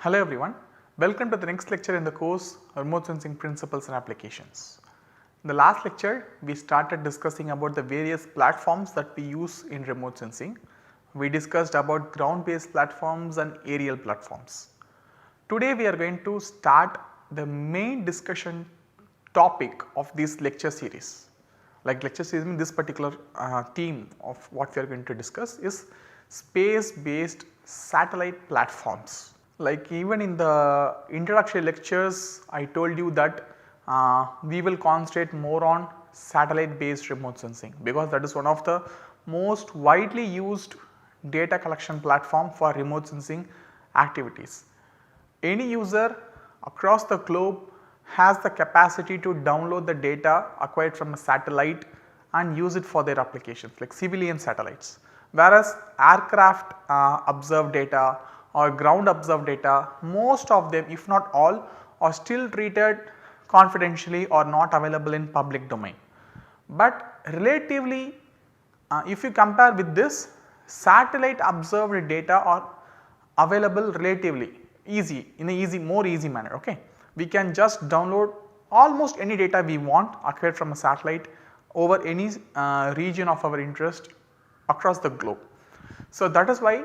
Hello everyone, welcome to the next lecture in the course Remote Sensing Principles and Applications. In the last lecture we started discussing about the various platforms that we use in remote sensing. We discussed about ground based platforms and aerial platforms. Today we are going to start the main discussion topic of this lecture series. Like lecture series in this particular theme of what we are going to discuss is space based satellite platforms. Like even in the introductory lectures I told you that we will concentrate more on satellite based remote sensing because that is one of the most widely used data collection platform for remote sensing activities. Any user across the globe has the capacity to download the data acquired from a satellite and use it for their applications like civilian satellites. Whereas aircraft observed data or ground observed data, most of them if not all are still treated confidentially or not available in public domain. But relatively if you compare with this, satellite observed data are available relatively easy in a more easy manner. Okay. We can just download almost any data we want acquired from a satellite over any region of our interest across the globe. So that is why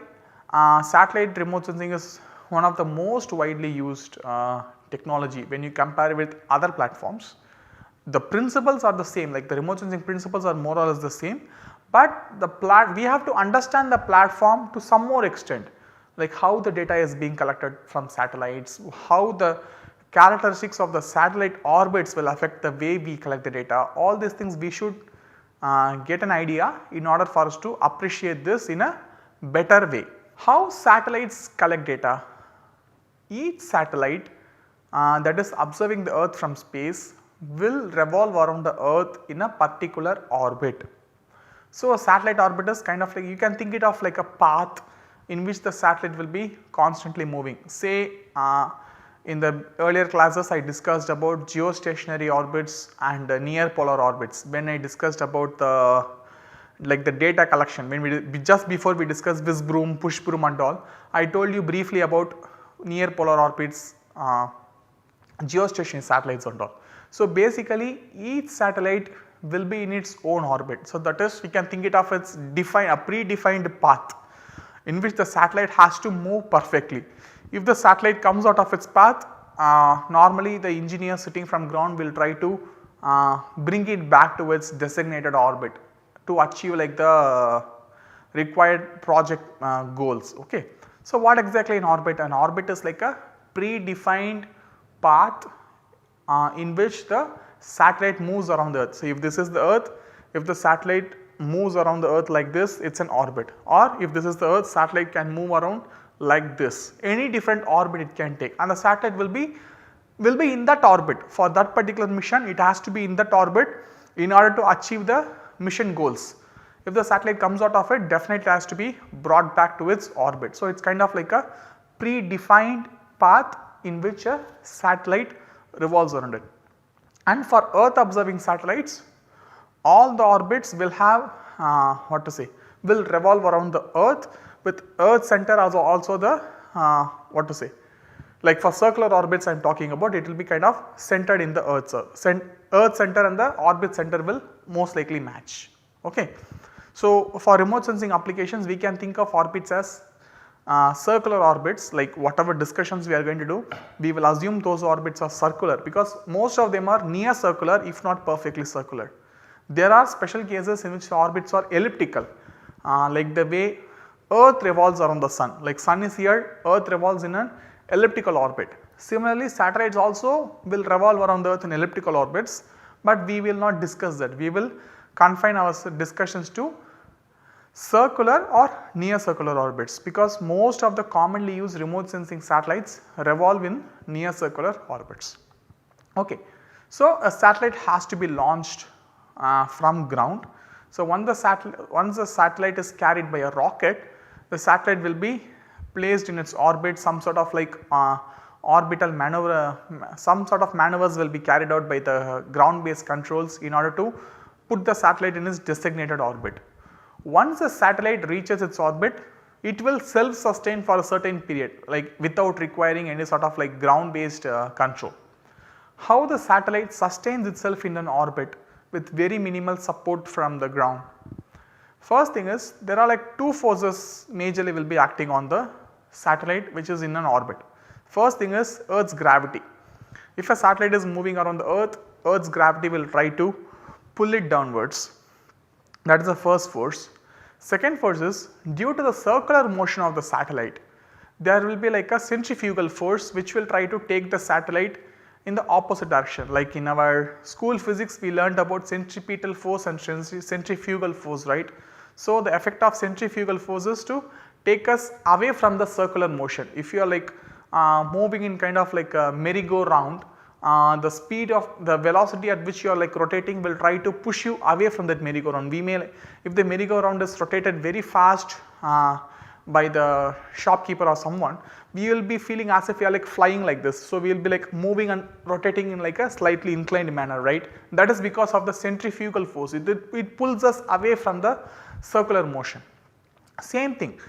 satellite remote sensing is one of the most widely used technology when you compare with other platforms. The principles are the same, like the remote sensing principles are more or less the same, but we have to understand the platform to some more extent, like how the data is being collected from satellites, how the characteristics of the satellite orbits will affect the way we collect the data. All these things we should get an idea in order for us to appreciate this in a better way. How satellites collect data? Each satellite that is observing the earth from space will revolve around the earth in a particular orbit. So a satellite orbit is kind of like, you can think it of like a path in which the satellite will be constantly moving. Say in the earlier classes I discussed about geostationary orbits and near polar orbits when I discussed about the data collection, when we just before we discussed whiz broom, push broom and all, I told you briefly about near polar orbits, geostationary satellites and all. So basically each satellite will be in its own orbit. So that is, we can think it of as a predefined path in which the satellite has to move perfectly. If the satellite comes out of its path, normally the engineer sitting from ground will try to bring it back to its designated orbit to achieve like the required project goals. Okay. So what exactly an orbit? An orbit is like a predefined path in which the satellite moves around the earth. So if this is the earth, if the satellite moves around the earth like this, it is an orbit, or if this is the earth, satellite can move around like this. Any different orbit it can take and the satellite will be in that orbit. For that particular mission it has to be in that orbit in order to achieve the mission goals. If the satellite comes out of it, definitely has to be brought back to its orbit. So it is kind of like a predefined path in which a satellite revolves around it. And for earth observing satellites, all the orbits will have will revolve around the earth, with earth center as also the like for circular orbits I am talking about, it will be kind of centered in the earth. Earth center and the orbit center will most likely match. Okay. So for remote sensing applications we can think of orbits as circular orbits. Like whatever discussions we are going to do, we will assume those orbits are circular because most of them are near circular if not perfectly circular. There are special cases in which the orbits are elliptical, like the way earth revolves around the sun, like sun is here, earth revolves in an elliptical orbit. Similarly satellites also will revolve around the earth in elliptical orbits, but we will not discuss that. We will confine our discussions to circular or near circular orbits because most of the commonly used remote sensing satellites revolve in near circular orbits. Okay. So a satellite has to be launched from ground. So once the satellite is carried by a rocket, the satellite will be placed in its orbit, some sort of like orbital maneuver, some sort of maneuvers will be carried out by the ground based controls in order to put the satellite in its designated orbit. Once the satellite reaches its orbit, it will self sustain for a certain period like without requiring any sort of like ground based control. How the satellite sustains itself in an orbit with very minimal support from the ground? First thing is there are like two forces majorly will be acting on the satellite which is in an orbit. First thing is Earth's gravity. If a satellite is moving around the Earth, Earth's gravity will try to pull it downwards. That is the first force. Second force is due to the circular motion of the satellite, there will be like a centrifugal force which will try to take the satellite in the opposite direction. Like in our school physics we learned about centripetal force and centrifugal force, right. So, the effect of centrifugal force is to take us away from the circular motion. If you are like moving in kind of like a merry-go-round, the speed of the velocity at which you are like rotating will try to push you away from that merry-go-round. We may, if the merry-go-round is rotated very fast by the shopkeeper or someone, we will be feeling as if we are like flying like this. So, we will be like moving and rotating in like a slightly inclined manner, right. That is because of the centrifugal force, it pulls us away from the circular motion. Same thing,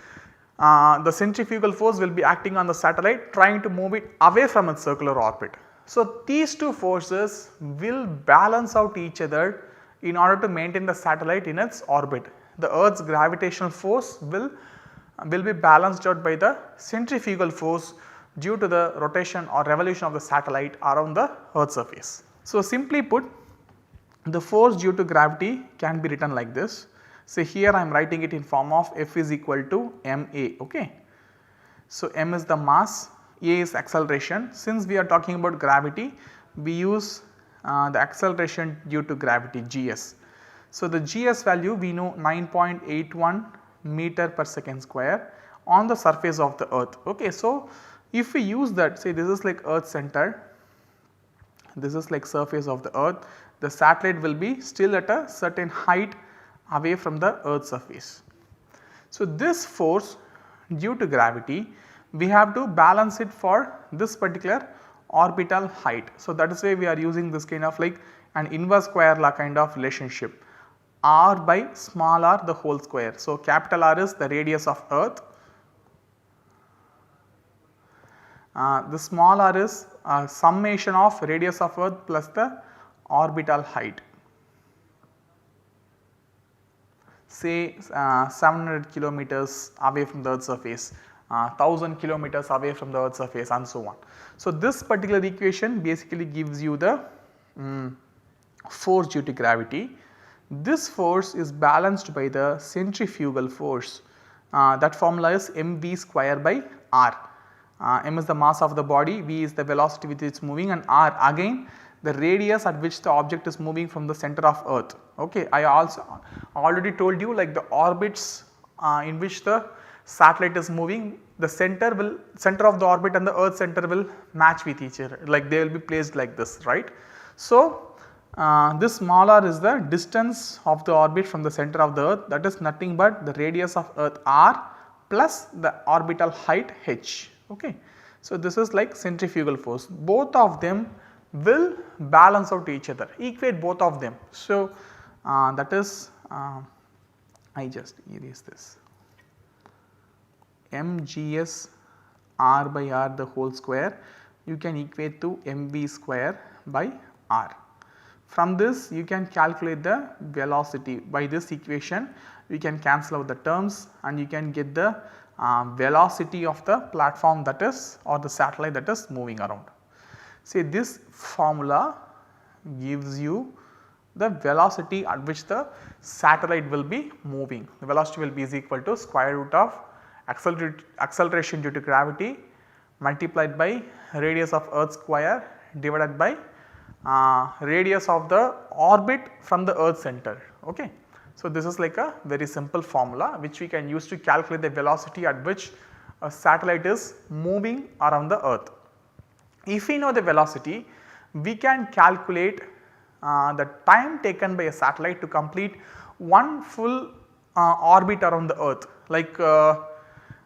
the centrifugal force will be acting on the satellite trying to move it away from its circular orbit. So, these two forces will balance out each other in order to maintain the satellite in its orbit. The Earth's gravitational force will be balanced out by the centrifugal force due to the rotation or revolution of the satellite around the Earth's surface. So, simply put, the force due to gravity can be written like this. So, here I am writing it in form of F is equal to ma, okay. So, m is the mass, a is acceleration. Since we are talking about gravity, we use the acceleration due to gravity gs. So, the gs value we know 9.81 meter per second square on the surface of the earth, okay. So, if we use that, say this is like earth center, this is like surface of the earth, the satellite will be still at a certain height away from the earth's surface. So, this force due to gravity we have to balance it for this particular orbital height. So, that is why we are using this kind of like an inverse square law kind of relationship, r by small r the whole square. So, capital R is the radius of earth, the small r is summation of radius of earth plus the orbital height. Say 700 kilometers away from the earth's surface, 1000 kilometers away from the earth's surface and so on. So, this particular equation basically gives you the force due to gravity. This force is balanced by the centrifugal force, that formula is mv square by r. M is the mass of the body, v is the velocity with which it is moving, and r again the radius at which the object is moving from the center of earth, okay. I also already told you like the orbits in which the satellite is moving, the center of the orbit and the earth center will match with each other, like they will be placed like this, right. So, this small r is the distance of the orbit from the center of the earth, that is nothing but the radius of earth r plus the orbital height h, okay. So, this is like centrifugal force, both of them will balance out each other, equate both of them. So, that is I just erase this, mgs r by r the whole square you can equate to mv square by r. From this you can calculate the velocity. By this equation you can cancel out the terms and you can get the velocity of the platform that is or the satellite that is moving around. See, this formula gives you the velocity at which the satellite will be moving. The velocity will be is equal to square root of acceleration due to gravity multiplied by radius of earth square divided by radius of the orbit from the earth center, okay. So, this is like a very simple formula which we can use to calculate the velocity at which a satellite is moving around the earth. If we know the velocity, we can calculate the time taken by a satellite to complete one full orbit around the earth. Like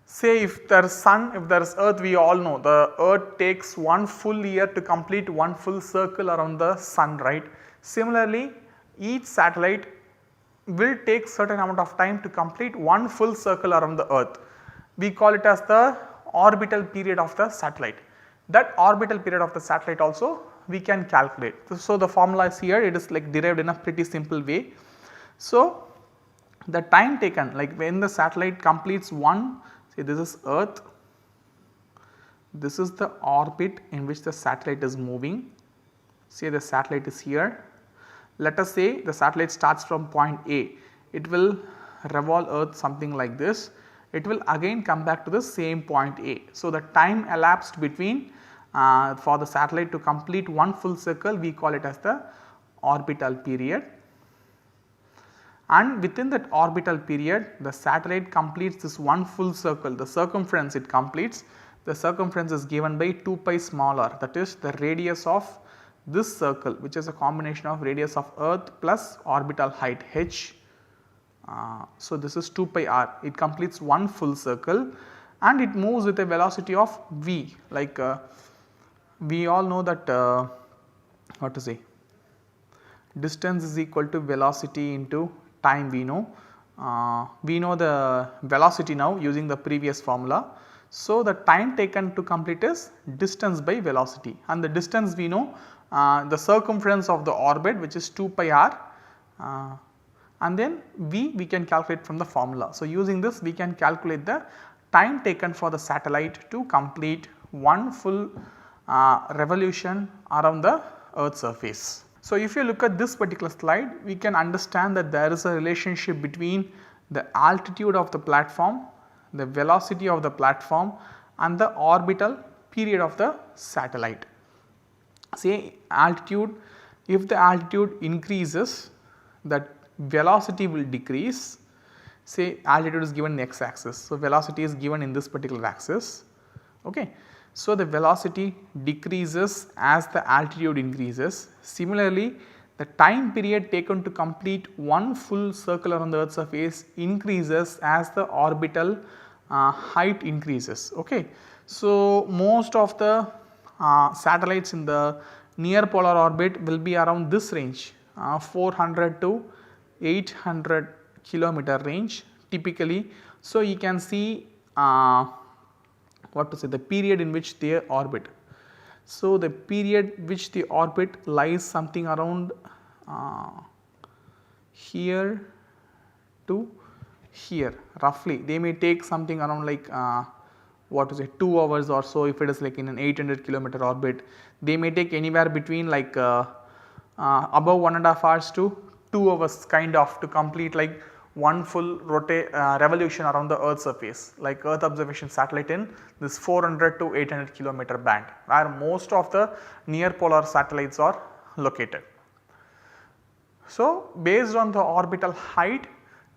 say if there is sun, if there is earth, we all know the earth takes one full year to complete one full circle around the sun, right. Similarly, each satellite will take certain amount of time to complete one full circle around the earth. we call it as the orbital period of the satellite. That orbital period of the satellite also we can calculate. So, the formula is here, it is like derived in a pretty simple way. So, the time taken, like when the satellite completes one, say this is Earth, this is the orbit in which the satellite is moving, say the satellite is here. Let us say the satellite starts from point A, it will revolve Earth something like this, it will again come back to the same point A. So, the time elapsed between for the satellite to complete one full circle, we call it as the orbital period, and within that orbital period the satellite completes this one full circle, the circumference it completes, the circumference is given by 2 pi small r, that is the radius of this circle, which is a combination of radius of Earth plus orbital height h. So, this is 2 pi r, it completes one full circle and it moves with a velocity of v, like we all know that what to say, distance is equal to velocity into time, we know the velocity now using the previous formula. So, the time taken to complete is distance by velocity, and the distance we know the circumference of the orbit, which is 2 pi r, and then we can calculate from the formula. So, using this we can calculate the time taken for the satellite to complete one full revolution around the Earth's surface. So, if you look at this particular slide, we can understand that there is a relationship between the altitude of the platform, the velocity of the platform and the orbital period of the satellite. Say altitude, if the altitude increases, that velocity will decrease. Say altitude is given in x axis, so velocity is given in this particular axis. Okay. So, the velocity decreases as the altitude increases. Similarly, the time period taken to complete one full circle around the Earth's surface increases as the orbital height increases. Okay. So, most of the satellites in the near polar orbit will be around this range, 400 to 800 kilometer range typically. So, you can see what to say, the period in which they orbit. So, the period which they orbit lies something around here to here roughly. They may take something around like what to say 2 hours or so. If it is like in an 800 kilometer orbit, they may take anywhere between like above 1.5 hours to 2 hours kind of to complete like one full revolution around the Earth surface, like Earth observation satellite in this 400 to 800 kilometer band, where most of the near polar satellites are located. So, based on the orbital height,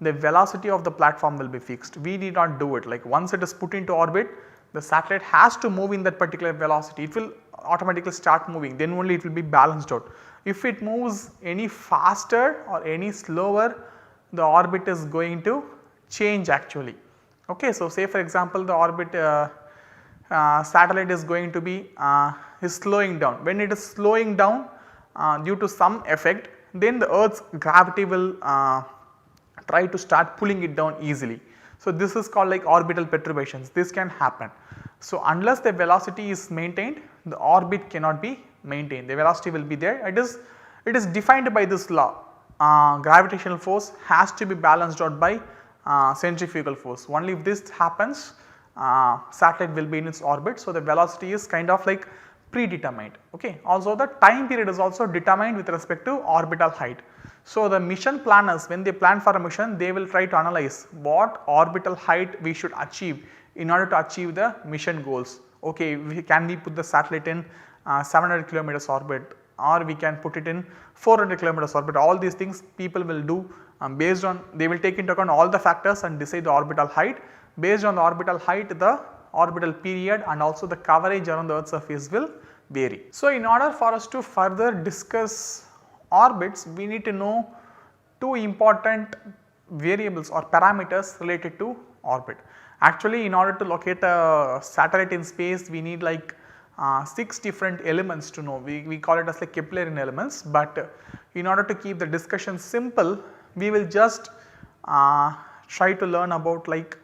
the velocity of the platform will be fixed. We need not do it, like once it is put into orbit, the satellite has to move in that particular velocity, it will automatically start moving, then only it will be balanced out. If it moves any faster or any slower, the orbit is going to change actually. Okay. So, say for example, the orbit satellite is going to be is slowing down. When it is slowing down due to some effect, then the Earth's gravity will try to start pulling it down easily. So, this is called like orbital perturbations, this can happen. So, unless the velocity is maintained, the orbit cannot be maintained, the velocity will be there, it is defined by this law. Gravitational force has to be balanced out by centrifugal force. Only if this happens, satellite will be in its orbit. So, the velocity is kind of like predetermined. Okay. Also, the time period is also determined with respect to orbital height. So, the mission planners, when they plan for a mission, they will try to analyze what orbital height we should achieve in order to achieve the mission goals. Okay, can we put the satellite in 700 kilometers orbit, or we can put it in 400 kilometers orbit. All these things people will do based on, they will take into account all the factors and decide the orbital height. Based on the orbital height, the orbital period and also the coverage around the Earth's surface will vary. So, in order for us to further discuss orbits, we need to know two important variables or parameters related to orbit. Actually, in order to locate a satellite in space, we need like 6 different elements to know. We call it as like Keplerian elements, but in order to keep the discussion simple, we will just try to learn about like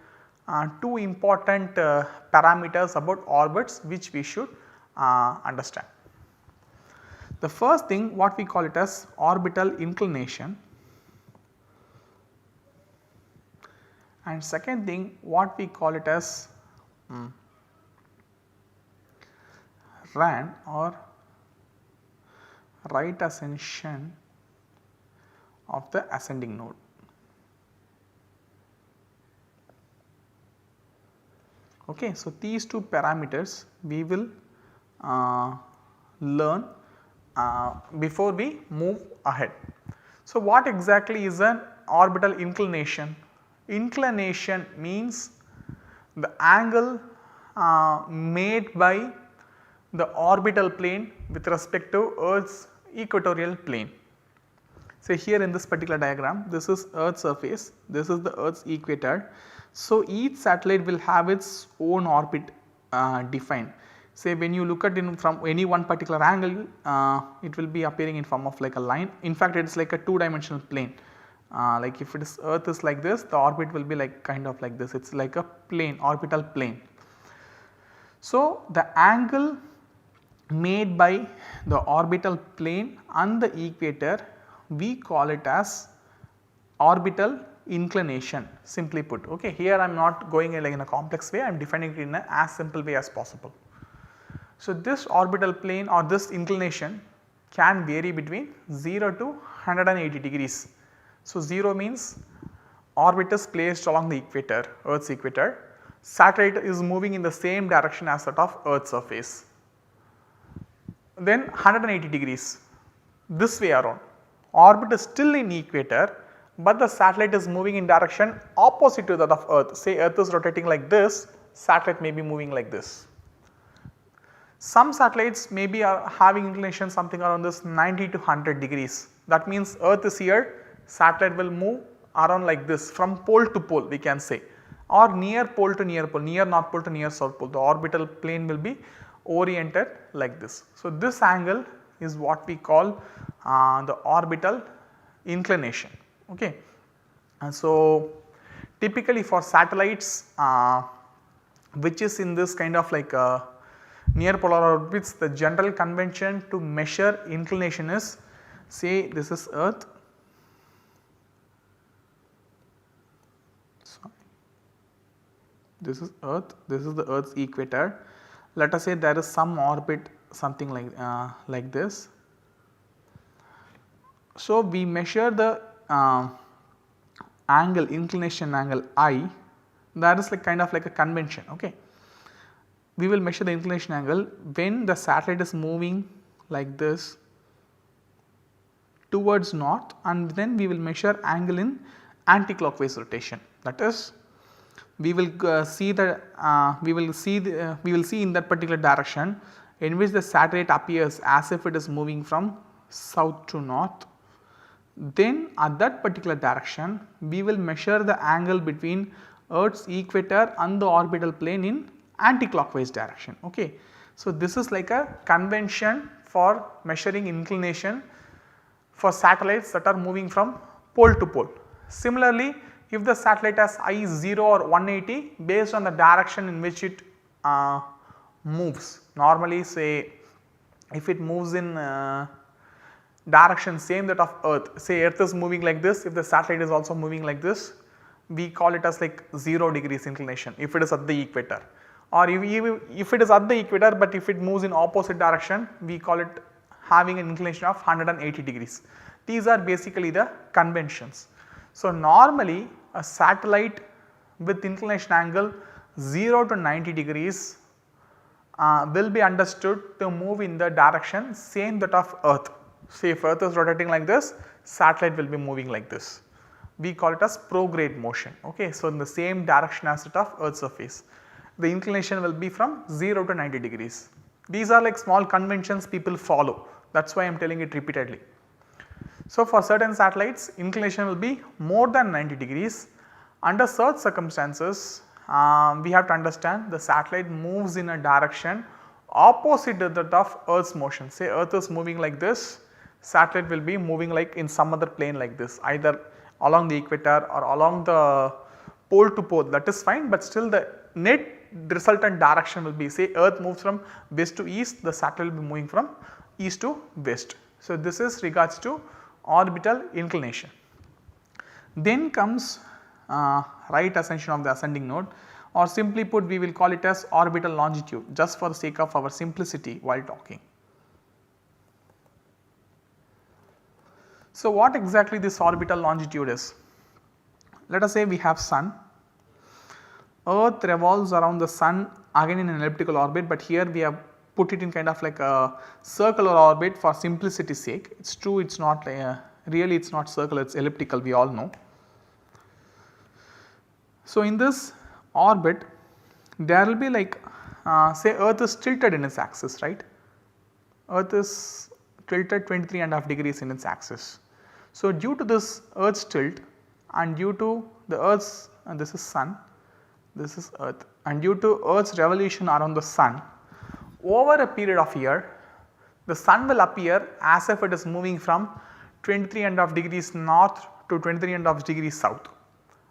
two important parameters about orbits which we should understand. The first thing what we call it as orbital inclination, and second thing what we call it as RAN or right ascension of the ascending node. Okay, so these two parameters we will learn before we move ahead. So, what exactly is an orbital inclination? Inclination means the angle made by the orbital plane with respect to Earth's equatorial plane. So, here in this particular diagram, this is Earth's surface, this is the Earth's equator. So, each satellite will have its own orbit defined. Say when you look at it from any one particular angle, it will be appearing in form of like a line. In fact, it is like a 2-dimensional plane. Like if it is Earth is like this, the orbit will be like kind of like this. It is like a plane, orbital plane. So, the angle made by the orbital plane and the equator, we call it as orbital inclination, simply put. Okay, here I am not going like in a complex way, I am defining it in a as simple way as possible. So, this orbital plane or this inclination can vary between 0 to 180 degrees. So, 0 means orbit is placed along the equator, Earth's equator, satellite is moving in the same direction as that of Earth's surface. Then 180 degrees, this way around, orbit is still in equator, but the satellite is moving in direction opposite to that of Earth. Say Earth is rotating like this, satellite may be moving like this. Some satellites may be having inclination something around this 90 to 100 degrees. That means Earth is here, satellite will move around like this from pole to pole we can say, or near pole to near pole, near north pole to near south pole. The orbital plane will be oriented like this. So, this angle is what we call the orbital inclination. Okay. And so, typically for satellites which is in this kind of like near polar orbits, the general convention to measure inclination is, say this is Earth, this is Earth, this is the Earth's equator. Let us say there is some orbit something like this. So, we measure the angle, inclination angle I, that is like kind of like a convention. Okay. We will measure the inclination angle when the satellite is moving like this towards north, and then we will measure angle in anti-clockwise rotation. That is, we will see the we will see in that particular direction in which the satellite appears as if it is moving from south to north. Then at that particular direction we will measure the angle between Earth's equator and the orbital plane in anti-clockwise direction. Okay. So, this is like a convention for measuring inclination for satellites that are moving from pole to pole. Similarly, if the satellite has I 0 or 180 based on the direction in which it moves, normally say if it moves in direction same that of Earth, say Earth is moving like this, if the satellite is also moving like this, we call it as like 0 degrees inclination if it is at the equator, or if it is at the equator, but if it moves in opposite direction we call it having an inclination of 180 degrees. These are basically the conventions. So, normally a satellite with inclination angle 0 to 90 degrees will be understood to move in the direction same that of Earth. Say if Earth is rotating like this, satellite will be moving like this. We call it as prograde motion. Okay. So, in the same direction as that of Earth's surface, the inclination will be from 0 to 90 degrees. These are like small conventions people follow, that is why I am telling it repeatedly. So, for certain satellites inclination will be more than 90 degrees. Under such circumstances we have to understand the satellite moves in a direction opposite to that of Earth's motion. Say Earth is moving like this, satellite will be moving like in some other plane like this, either along the equator or along the pole to pole, that is fine, but still the net resultant direction will be, say earth moves from west to east, the satellite will be moving from east to west. So, this is regards to orbital inclination. Then comes right ascension of the ascending node, or simply put we will call it as orbital longitude, just for the sake of our simplicity while talking. So, what exactly this orbital longitude is? Let us say we have sun, earth revolves around the sun again in an elliptical orbit, but here we have put it in kind of like a circular orbit for simplicity's sake. It is true, it is not really, it is not circular, it is elliptical, we all know. So, in this orbit there will be like say earth is tilted in its axis, right. Earth is tilted 23.5 degrees in its axis. So, due to this earth's tilt and due to the earth's, and this is sun, this is earth, and due to earth's revolution around the sun, over a period of year the sun will appear as if it is moving from 23.5 degrees north to 23.5 degrees south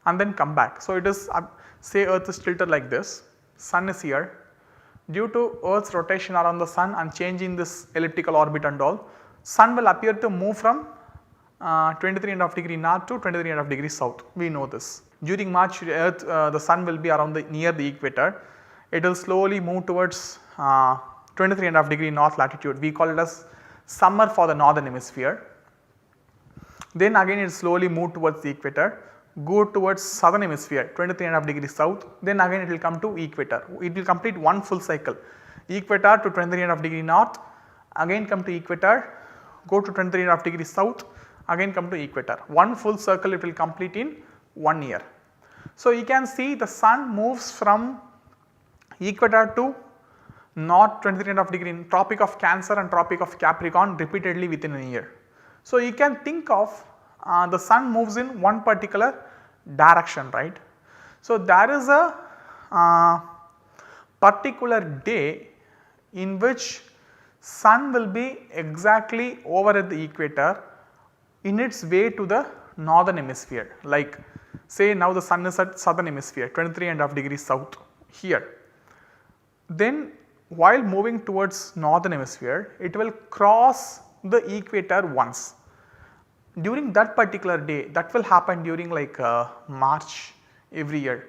and then come back. So, it is say earth is tilted like this, sun is here, due to earth's rotation around the sun and changing this elliptical orbit and all, sun will appear to move from 23.5 degree north to 23.5 degrees south, we know this. During March earth the sun will be around near the equator, it will slowly move towards 23.5 degree north latitude, we call it as summer for the northern hemisphere. Then again it slowly move towards the equator, go towards southern hemisphere 23.5 degrees south, then again it will come to equator. It will complete one full cycle, equator to 23.5 degree north, again come to equator, go to 23.5 degrees south, again come to equator. One full circle it will complete in 1 year. So, you can see the sun moves from equator to north 23.5 degree in tropic of Cancer and tropic of Capricorn repeatedly within a year. So, you can think of the sun moves in one particular direction, right. So, there is a particular day in which sun will be exactly over at the equator in its way to the northern hemisphere, like say now the sun is at southern hemisphere 23.5 degrees south here. Then while moving towards northern hemisphere it will cross the equator once. During that particular day, that will happen during like March every year,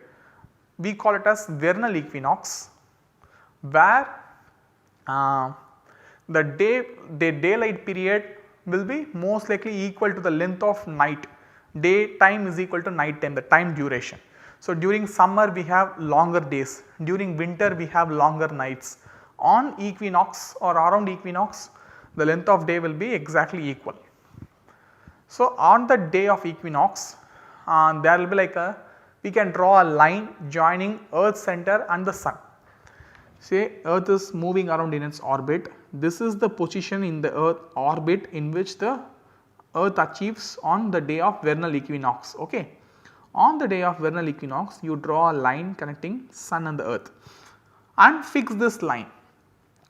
we call it as vernal equinox, where the daylight period will be most likely equal to the length of night, day time is equal to night time, the time duration. So, during summer we have longer days, during winter we have longer nights. On equinox or around equinox the length of day will be exactly equal. So, on the day of equinox there will be like we can draw a line joining earth's center and the sun. Say earth is moving around in its orbit, this is the position in the earth orbit in which the earth achieves on the day of vernal equinox. Okay. On the day of vernal equinox you draw a line connecting sun and the earth and fix this line.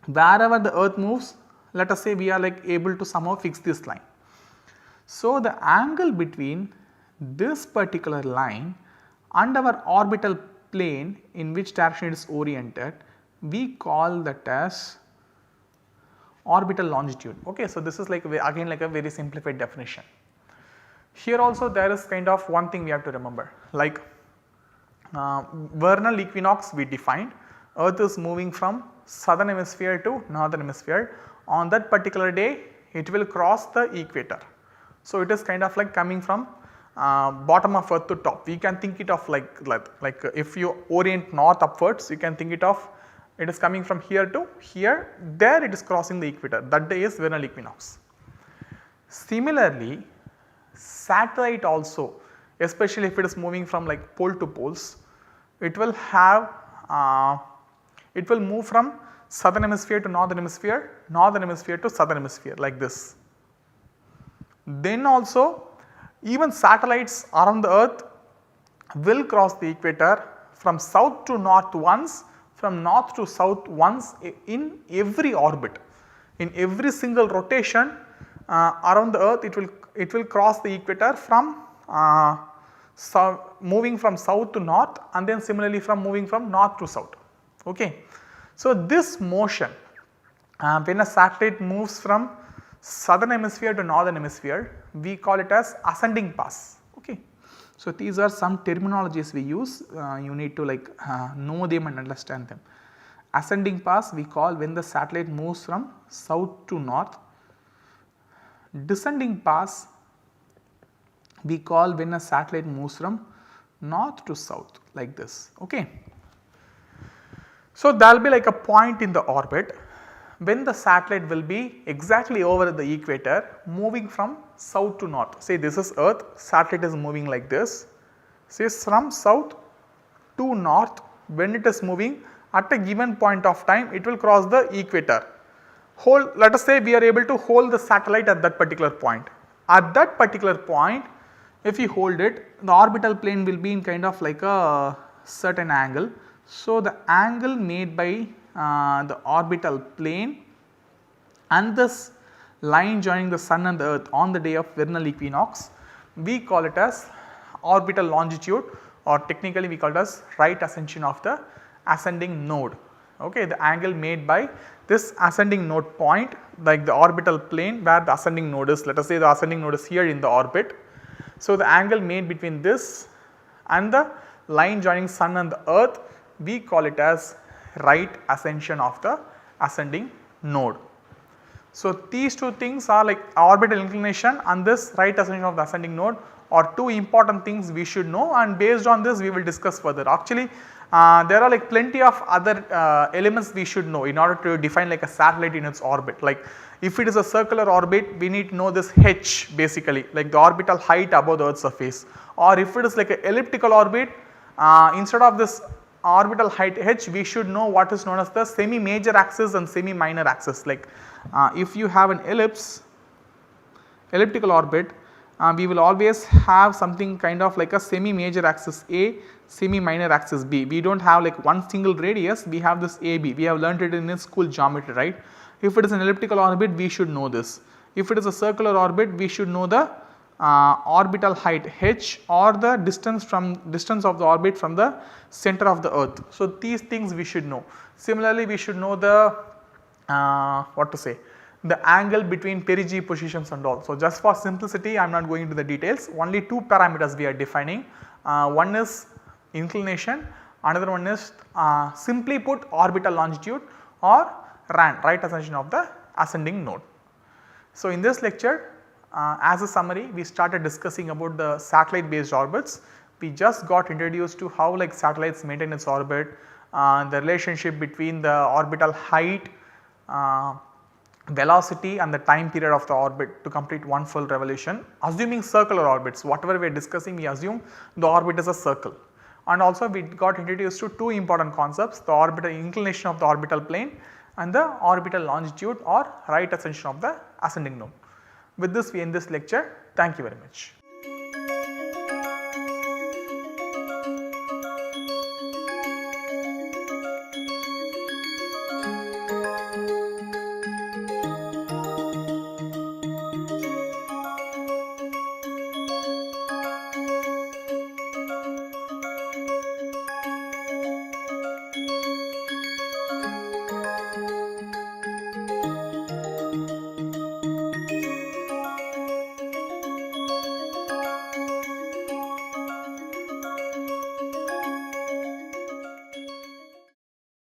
Wherever the earth moves, let us say we are like able to somehow fix this line. So, the angle between this particular line and our orbital plane in which direction it is oriented, we call that as orbital longitude. Okay. So, this is like again like a very simplified definition. Here also there is kind of one thing we have to remember, like vernal equinox we defined, earth is moving from southern hemisphere to northern hemisphere, on that particular day it will cross the equator. So, it is kind of like coming from bottom of earth to top, we can think it of like if you orient north upwards you can think it of it is coming from here to here, there it is crossing the equator, that day is vernal equinox. Similarly, satellite also, especially if it is moving from like pole to poles, it will have it will move from southern hemisphere to northern hemisphere to southern hemisphere like this. Then also even satellites around the earth will cross the equator from south to north once, from north to south once in every orbit. In every single rotation around the earth it will cross the equator from moving from south to north, and then similarly from moving from north to south. Okay. So, this motion when a satellite moves from southern hemisphere to northern hemisphere, we call it as ascending pass. Okay. So, these are some terminologies we use, you need to like know them and understand them. Ascending pass we call when the satellite moves from south to north. Descending pass we call when a satellite moves from north to south, like this. Okay. So, there will be like a point in the orbit when the satellite will be exactly over the equator moving from south to north. Say this is earth, satellite is moving like this. Say from south to north, when it is moving at a given point of time, it will cross the equator. Let us say we are able to hold the satellite at that particular point. At that particular point, if you hold it, the orbital plane will be in kind of like a certain angle. So, the angle made by the orbital plane and this line joining the sun and the earth on the day of vernal equinox, we call it as orbital longitude, or technically we call it as right ascension of the ascending node. Okay, the angle made by this ascending node point, like the orbital plane where the ascending node is, let us say the ascending node is here in the orbit. So, the angle made between this and the line joining sun and the earth, we call it as right ascension of the ascending node. So, these two things are like orbital inclination and this right ascension of the ascending node are two important things we should know, and based on this we will discuss further. Actually, there are like plenty of other elements we should know in order to define like a satellite in its orbit. Like if it is a circular orbit, we need to know this h basically, like the orbital height above the earth's surface, or if it is like an elliptical orbit, instead of this orbital height h, we should know what is known as the semi major axis and semi minor axis. Like if you have an elliptical orbit, we will always have something kind of like a semi major axis A, semi minor axis B. We do not have like one single radius, we have this AB, we have learnt it in school geometry, right. If it is an elliptical orbit, we should know this. If it is a circular orbit, we should know the orbital height h, or the distance of the orbit from the center of the earth. So, these things we should know. Similarly, we should know the the angle between perigee positions and all. So, just for simplicity I am not going into the details, only two parameters we are defining. One is inclination, another one is simply put orbital longitude, or RAN, right ascension of the ascending node. So, in this lecture, as a summary, we started discussing about the satellite based orbits. We just got introduced to how like satellites maintain its orbit, the relationship between the orbital height, velocity and the time period of the orbit to complete one full revolution. Assuming circular orbits, whatever we are discussing, we assume the orbit is a circle. And also we got introduced to two important concepts, the orbital inclination of the orbital plane and the orbital longitude or right ascension of the ascending node. With this we end this lecture. Thank you very much.